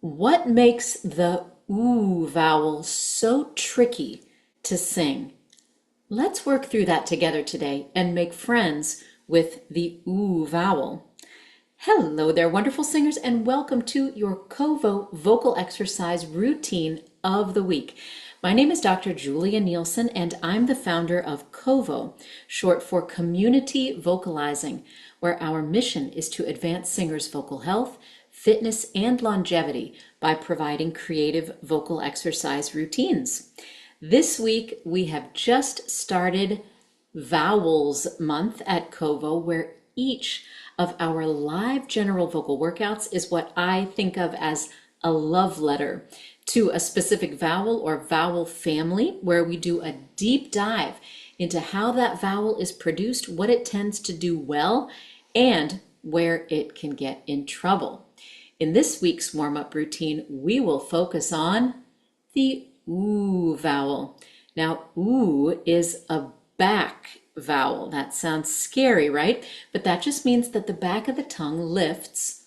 What makes the OO vowel so tricky to sing? Let's work through that together today and make friends with the OO vowel. Hello there, wonderful singers, and welcome to your COVO vocal exercise routine of the week. My name is Dr. Julia Nielsen, and I'm the founder of COVO, short for Community Vocalizing, where our mission is to advance singers' vocal health, fitness, and longevity by providing creative vocal exercise routines. This week, we have just started Vowels Month at COVO, where each of our live general vocal workouts is what I think of as a love letter to a specific vowel or vowel family, where we do a deep dive into how that vowel is produced, what it tends to do well, and where it can get in trouble. In this week's warm-up routine, we will focus on the OO vowel. Now, OO is a back vowel. That sounds scary, right? But that just means that the back of the tongue lifts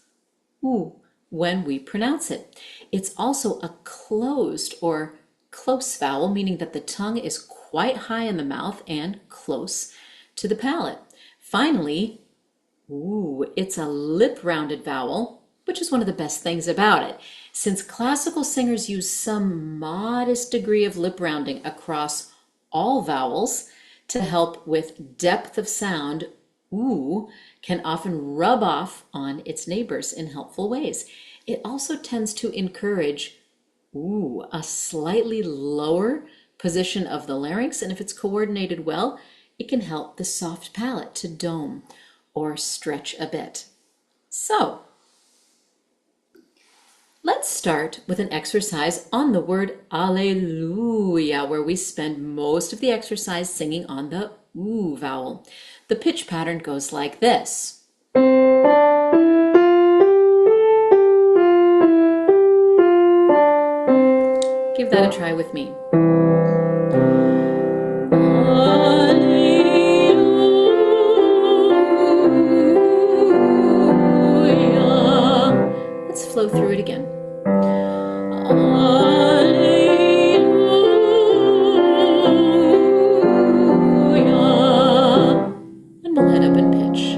OO when we pronounce it. It's also a closed or close vowel, meaning that the tongue is quite high in the mouth and close to the palate. Finally, OO, it's a lip-rounded vowel, which is one of the best things about it. Since classical singers use some modest degree of lip rounding across all vowels to help with depth of sound, OO can often rub off on its neighbors in helpful ways. It also tends to encourage OO, a slightly lower position of the larynx, and if it's coordinated well, it can help the soft palate to dome or stretch a bit. So, let's start with an exercise on the word Alleluia, where we spend most of the exercise singing on the OO vowel. The pitch pattern goes like this. Give that a try with me. Let's flow through it again. And we'll head up in pitch.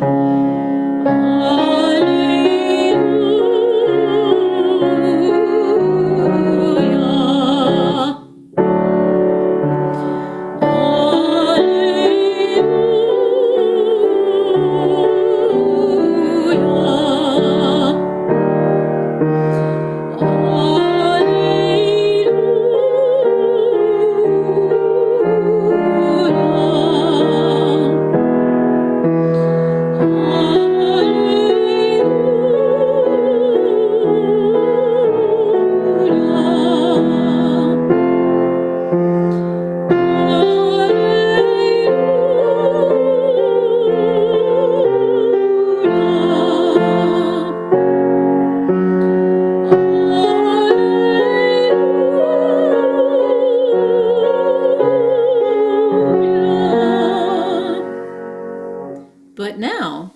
But now,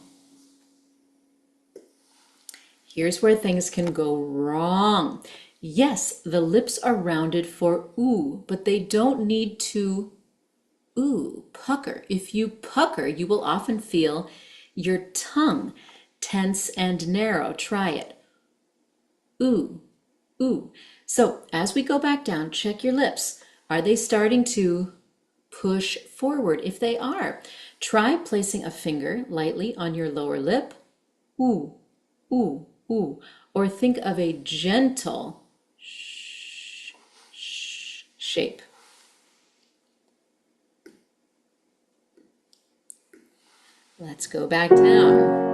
here's where things can go wrong. Yes, the lips are rounded for OO, but they don't need to pucker. If you pucker, you will often feel your tongue tense and narrow. Try it. OO. So as we go back down, check your lips. Are they starting to push forward? If they are, try placing a finger lightly on your lower lip. OO. Or think of a gentle shape. Let's go back down.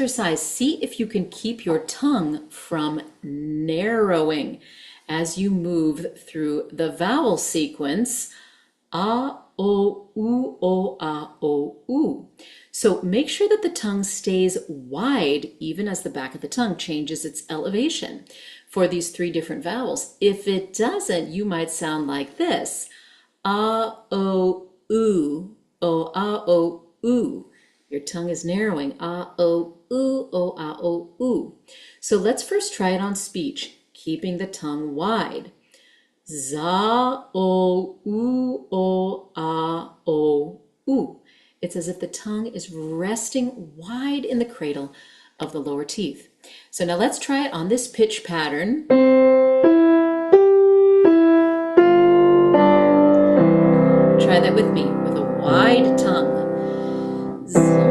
exercise, see if you can keep your tongue from narrowing as you move through the vowel sequence. A, O, U, O, A, O, U. So make sure that the tongue stays wide even as the back of the tongue changes its elevation for these three different vowels. If it doesn't, you might sound like this. A, O, U, O, A, O, U. Your tongue is narrowing. A, O, U, O, A, O, U. So let's first try it on speech, keeping the tongue wide. Za, O, U, O, A, O, U. It's as if the tongue is resting wide in the cradle of the lower teeth. So now let's try it on this pitch pattern. Try that with me, with a wide tongue. Za.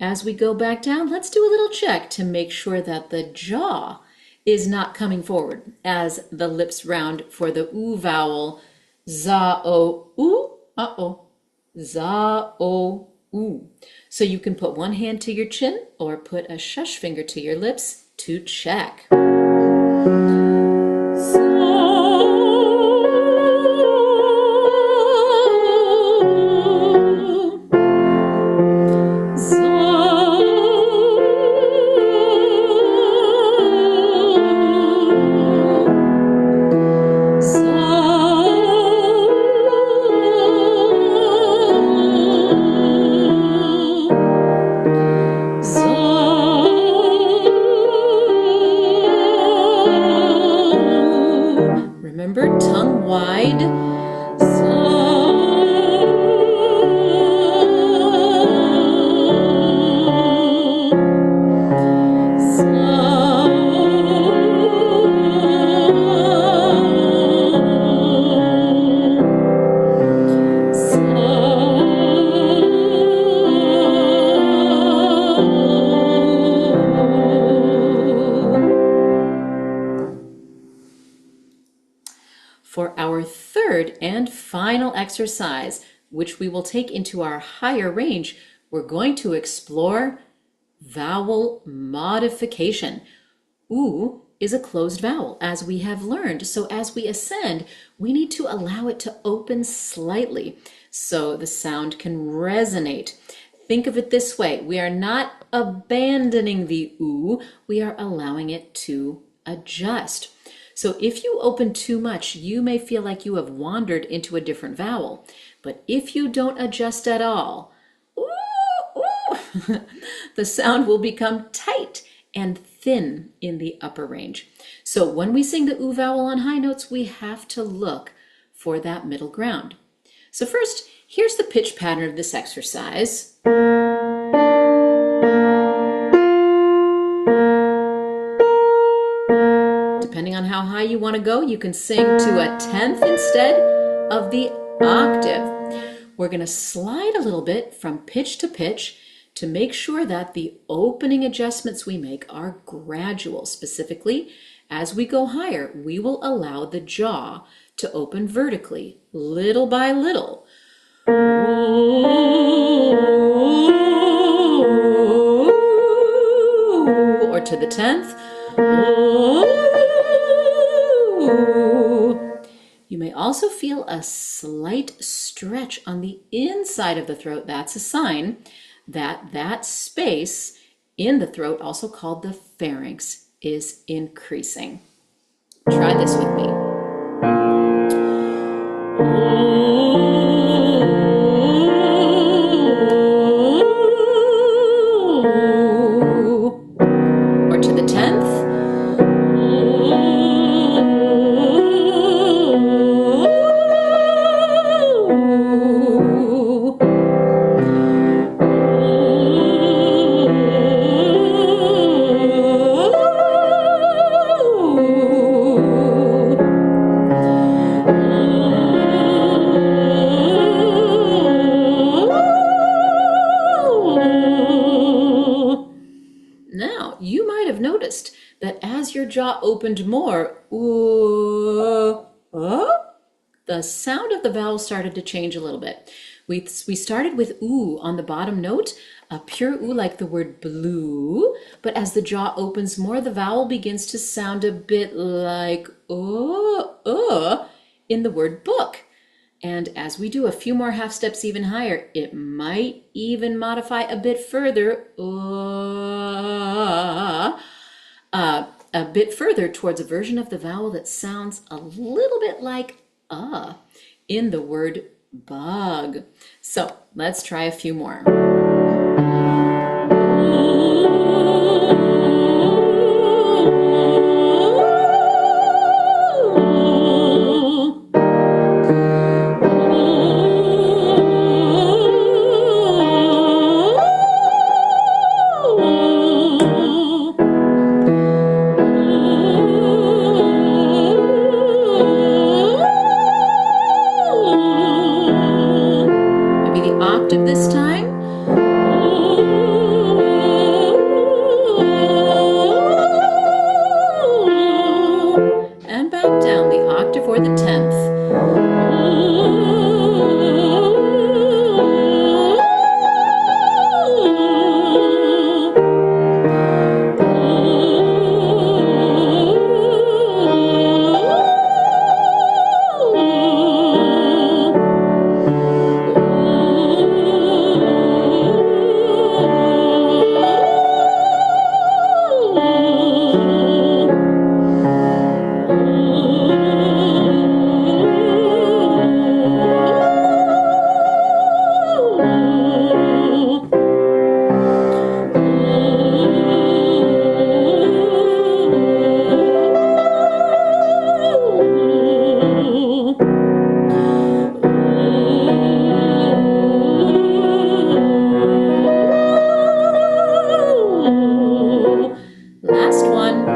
As we go back down, let's do a little check to make sure that the jaw is not coming forward as the lips round for the oo vowel. Za, o, oo, uh-oh. Za, o, oo. So you can put one hand to your chin or put a shush finger to your lips to check. Remember, tongue wide. For our third and final exercise, which we will take into our higher range, we're going to explore vowel modification. Oo is a closed vowel, as we have learned. So as we ascend, we need to allow it to open slightly so the sound can resonate. Think of it this way. We are not abandoning the oo, we are allowing it to adjust. So if you open too much, you may feel like you have wandered into a different vowel. But if you don't adjust at all, ooh, ooh, the sound will become tight and thin in the upper range. So when we sing the oo vowel on high notes, we have to look for that middle ground. So first, here's the pitch pattern of this exercise. Depending on how high you want to go, you can sing to a tenth instead of the octave. We're going to slide a little bit from pitch to pitch to make sure that the opening adjustments we make are gradual. Specifically, as we go higher, we will allow the jaw to open vertically, little by little. Or to the 10th. You may also feel a slight stretch on the inside of the throat. That's a sign that that space in the throat, also called the pharynx, is increasing. Try this with me. Or to the 10th. Now, you might have noticed that as your jaw opened more, the sound of the vowel started to change a little bit. We started with ooh on the bottom note, a pure ooh like the word blue, but as the jaw opens more, the vowel begins to sound a bit like in the word book. And as we do a few more half steps even higher, it might even modify a bit further, towards a version of the vowel that sounds a little bit like in the word bug. So let's try a few more. Octave this time. And back down the octave or the 10th. Last one.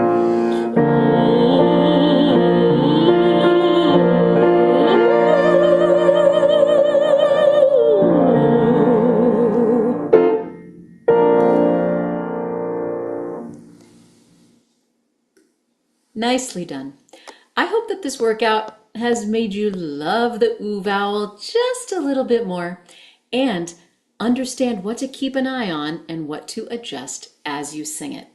Nicely done. I hope that this workout has made you love the oo vowel just a little bit more and understand what to keep an eye on and what to adjust as you sing it.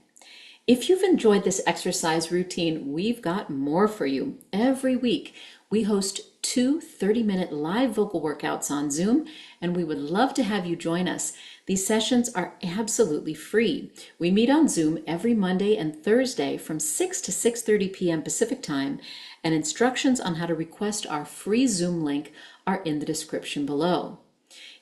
If you've enjoyed this exercise routine, we've got more for you. Every week, we host 2 30-minute live vocal workouts on Zoom, and we would love to have you join us. These sessions are absolutely free. We meet on Zoom every Monday and Thursday from 6 to 6:30 p.m. Pacific Time, and instructions on how to request our free Zoom link are in the description below.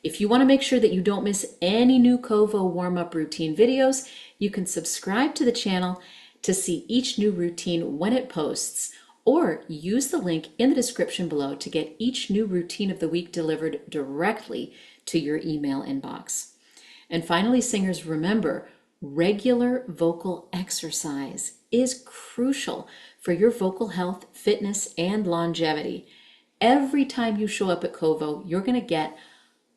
If you want to make sure that you don't miss any new Kovo warm-up routine videos, you can subscribe to the channel to see each new routine when it posts, or use the link in the description below to get each new routine of the week delivered directly to your email inbox. And finally, singers, remember, regular vocal exercise is crucial for your vocal health, fitness, and longevity. Every time you show up at Kovo, you're going to get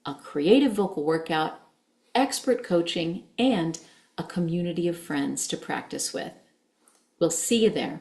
a creative vocal workout, expert coaching, and a community of friends to practice with. We'll see you there.